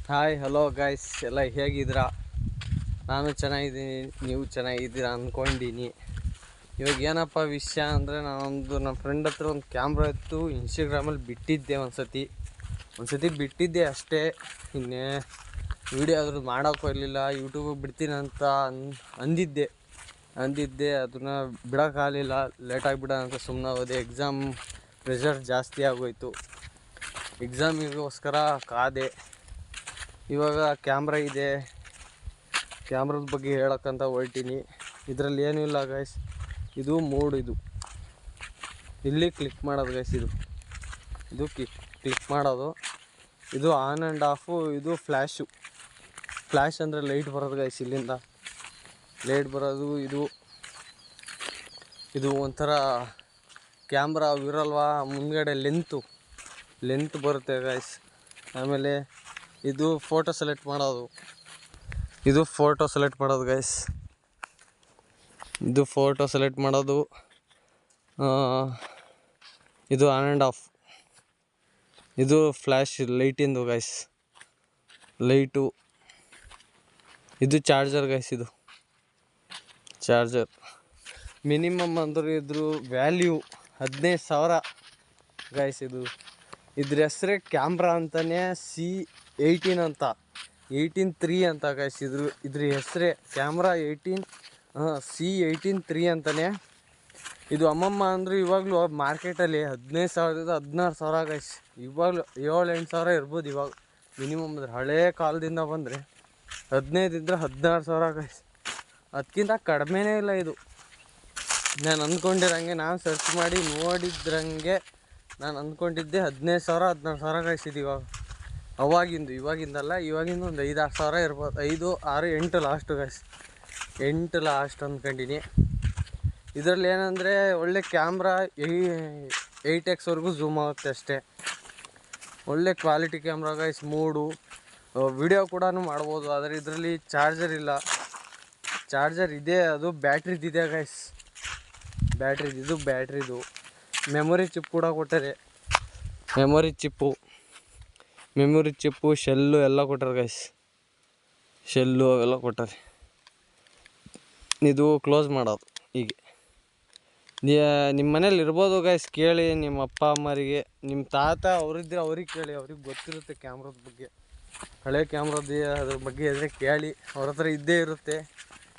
Hi hello guys, ಎಲ್ಲ ಹೇಗಿದ್ದೀರಾ? ನಾನು ಚೆನ್ನಾಗಿದ್ದೀನಿ, ನೀವು ಚೆನ್ನಾಗಿದ್ದೀರಾ ಅಂದ್ಕೊಂಡಿನಿ. ಇವಾಗ ಏನಪ್ಪ ವಿಷಯ ಅಂದರೆ, ನಮ್ಮ ಫ್ರೆಂಡ್ ಹತ್ರ ಒಂದು ಕ್ಯಾಮ್ರಾ ಇತ್ತು. ಇನ್ಸ್ಟಾಗ್ರಾಮಲ್ಲಿ ಬಿಟ್ಟಿದ್ದೆ ಒಂದು ಸತಿ ಬಿಟ್ಟಿದ್ದೆ ಅಷ್ಟೇ. ಇನ್ನೇ ವೀಡಿಯೋ ಅದ್ರದ್ದು ಮಾಡೋಕ್ಕೂ ಇರಲಿಲ್ಲ. ಯೂಟ್ಯೂಬಿಗೆ ಬಿಡ್ತೀನಿ ಅಂತ ಅಂದಿದ್ದೆ. ಅದನ್ನು ಬಿಡೋಕ್ಕಾಗಲಿಲ್ಲ. ಲೇಟಾಗಿ ಅಂತ ಸುಮ್ಮನೆ ಹೋದೆ. ಎಕ್ಸಾಮ್ ಪ್ರೆಷರ್ ಜಾಸ್ತಿ ಆಗೋಯ್ತು. ಎಕ್ಸಾಮಿಗೋಸ್ಕರ ಕಾದೆ. ಇವಾಗ ಕ್ಯಾಮ್ರಾ ಇದೆ. ಕ್ಯಾಮ್ರದ ಬಗ್ಗೆ ಹೇಳೋಕ್ಕಂತ ಹೊರಟೀನಿ. ಇದರಲ್ಲಿ ಏನೂ ಇಲ್ಲ ಗೈಸ್. ಇದು ಮೋಡ್. ಇಲ್ಲಿ ಕ್ಲಿಕ್ ಮಾಡೋದು ಗೈಸ್. ಇದು ಕ್ಲಿಕ್ ಮಾಡೋದು. ಇದು ಆನ್ ಆ್ಯಂಡ್ ಆಫು. ಇದು ಫ್ಲ್ಯಾಶ್ ಅಂದರೆ ಲೈಟ್ ಬರೋದು ಗೈಸ್. ಇಲ್ಲಿಂದ ಲೈಟ್ ಬರೋದು. ಇದು ಒಂಥರ ಕ್ಯಾಮ್ರಾ ಇರಲ್ವಾ, ಮುಂದ್ಗಡೆ ಲೆಂತ್ ಬರುತ್ತೆ ಗೈಸ್. ಆಮೇಲೆ ಇದು ಫೋಟೋ ಸೆಲೆಕ್ಟ್ ಮಾಡೋದು. ಗೈಸ್. ಇದು ಫೋಟೋ ಸೆಲೆಕ್ಟ್ ಮಾಡೋದು. ಇದು ಆನ್ ಆ್ಯಂಡ್ ಆಫ್. ಇದು ಫ್ಲ್ಯಾಶ್ ಲೈಟಿಂದು ಗೈಸ್. ಲೈಟು. ಇದು ಚಾರ್ಜರ್ ಗೈಸ್. ಇದು ಚಾರ್ಜರ್ ಮಿನಿಮಮ್ ಅಂದ್ರೆ ಇದ್ರ ವ್ಯಾಲ್ಯೂ 15,000 ಗೈಸ್. ಇದ್ರ ಹೆಸ್ರೇ ಕ್ಯಾಮ್ರಾ ಅಂತಲೇ C18 ಅಂತ 18-3 ಅಂತ ಗೈಸ್. ಇದ್ರ ಹೆಸ್ರೇ ಕ್ಯಾಮ್ರಾ C18-3 ಅಂತಲೇ. ಇದು ಅಮ್ಮಮ್ಮ ಅಂದರೆ ಇವಾಗಲೂ ಮಾರ್ಕೆಟಲ್ಲಿ 15,000ದಿಂದ 16,000 ಗೈಸ್. ಇವಾಗಲೂ 7-8,000 ಇರ್ಬೋದು ಇವಾಗ ಮಿನಿಮಮ್. ಅಂದ್ರೆ ಹಳೇ ಕಾಲದಿಂದ ಬಂದರೆ 15 16,000 ಗೈಸ್. ಅದಕ್ಕಿಂತ ಕಡಿಮೆನೇ ಇಲ್ಲ ಇದು. ನಾನು ಅಂದ್ಕೊಂಡಿರಂಗೆ, ನಾನು ಸರ್ಚ್ ಮಾಡಿ ನೋಡಿದ್ರಂಗೆ ನಾನು ಅಂದ್ಕೊಂಡಿದ್ದೆ 15,000 16,000 ಗೈಸ್. ಇದು ಇವಾಗಿಂದಲ್ಲ. ಇವಾಗಿಂದ ಒಂದು 5-6 ಸಾವಿರ ಇರ್ಬೋದು. 5, 6, 8 ಲಾಸ್ಟು ಗೈಸ್. 8 ಲಾಸ್ಟ್ ಅಂದ್ಕೊಂಡಿನಿ. ಇದರಲ್ಲಿ ಏನಂದರೆ ಒಳ್ಳೆ ಕ್ಯಾಮ್ರಾ 8x ಝೂಮ್ ಆಗುತ್ತೆ ಅಷ್ಟೇ. ಒಳ್ಳೆ ಕ್ವಾಲಿಟಿ ಕ್ಯಾಮ್ರಾ ಗೈಸ್. ಮೂಡು ವಿಡಿಯೋ ಕೂಡ ಮಾಡ್ಬೋದು. ಆದರೆ ಇದರಲ್ಲಿ ಚಾರ್ಜರ್ ಇಲ್ಲ. ಚಾರ್ಜರ್ ಇದೆ, ಅದು ಬ್ಯಾಟ್ರಿದಿದೆ ಗೈಸ್. ಬ್ಯಾಟ್ರಿದು ಮೆಮೊರಿ ಚಿಪ್ ಕೂಡ ಕೊಟ್ಟರೆ. ಮೆಮೊರಿ ಚಿಪ್ಪು ಶೆಲ್ಲು ಎಲ್ಲ ಕೊಟ್ಟಾರೆ ಗೈಸ್. ಅವೆಲ್ಲ ಕೊಟ್ಟಾರೆ. ಇದು ಕ್ಲೋಸ್ ಮಾಡೋದು. ಹೀಗೆ ನಿಮ್ಮ ಮನೇಲಿ ಇರ್ಬೋದು ಗೈಸ್. ಕೇಳಿ ನಿಮ್ಮ ಅಪ್ಪ ಅಮ್ಮರಿಗೆ, ನಿಮ್ಮ ತಾತ ಅವರಿದ್ದರೆ ಅವ್ರಿಗೆ ಕೇಳಿ. ಅವ್ರಿಗೆ ಗೊತ್ತಿರುತ್ತೆ ಕ್ಯಾಮ್ರದ ಬಗ್ಗೆ. ಹಳೆ ಕ್ಯಾಮ್ರದ್ದು ಅದ್ರ ಬಗ್ಗೆ ಇದ್ದರೆ ಕೇಳಿ. ಅವ್ರ ಹತ್ರ ಇದ್ದೇ ಇರುತ್ತೆ.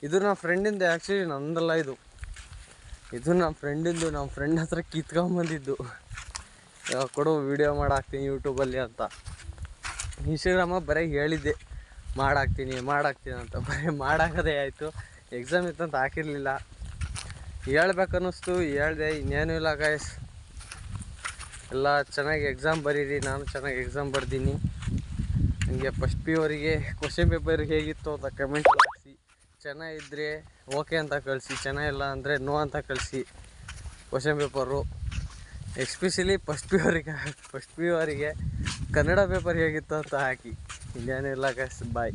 ಇದು ನಮ್ಮ ಫ್ರೆಂಡಿಂದ. ಆ್ಯಕ್ಚುಲಿ ನಂದಲ್ಲ ಇದು ನಮ್ಮ ಫ್ರೆಂಡಿಂದು. ನಮ್ಮ ಫ್ರೆಂಡ್ ಹತ್ರ ಕಿತ್ಕೊಂಬಂದಿದ್ದು. ಕೊಡು ವೀಡಿಯೋ ಮಾಡಾಕ್ತೀನಿ ಯೂಟ್ಯೂಬಲ್ಲಿ ಅಂತ. ಇನ್ಸ್ಟಾಗ್ರಾಮಾಗ ಬರೀ ಹೇಳಿದ್ದೆ ಮಾಡಾಕ್ತೀನಿ ಅಂತ. ಬರೀ ಮಾಡಾಕೋದೇ ಆಯಿತು. ಎಕ್ಸಾಮ್ ಇತ್ತಂತ ಹಾಕಿರಲಿಲ್ಲ. ಹೇಳ್ಬೇಕನ್ನಿಸ್ತು, ಹೇಳಿದೆ. ಇನ್ನೇನು ಇಲ್ಲ ಗೈಸ್. ಎಲ್ಲ ಚೆನ್ನಾಗಿ ಎಕ್ಸಾಮ್ ಬರೀರಿ. ನಾನು ಚೆನ್ನಾಗಿ ಎಕ್ಸಾಮ್ ಬರ್ದೀನಿ. ನನಗೆ ಫಸ್ಟ್ PU ಅವರಿಗೆ ಕ್ವಶನ್ ಪೇಪರ್ ಹೇಗಿತ್ತು ಅಂತ ಕಮೆಂಟಲ್ಲಿ ಹಾಕಿಸಿ. ಚೆನ್ನಾಗಿದ್ದರೆ ಓಕೆ ಅಂತ ಕಳಿಸಿ, ಚೆನ್ನಾಗಿಲ್ಲ ಅಂದರೆ ನೋ ಅಂತ ಕಳಿಸಿ. Question paper especially first PU ಅವರಿಗೆ ಕನ್ನಡ ಪೇಪರ್ ಹೇಗಿತ್ತು ಅಂತ ಹಾಕಿ. ಇನ್ನೇನಿಲ್ಲ ಗೈಸ್, ಬಾಯ್.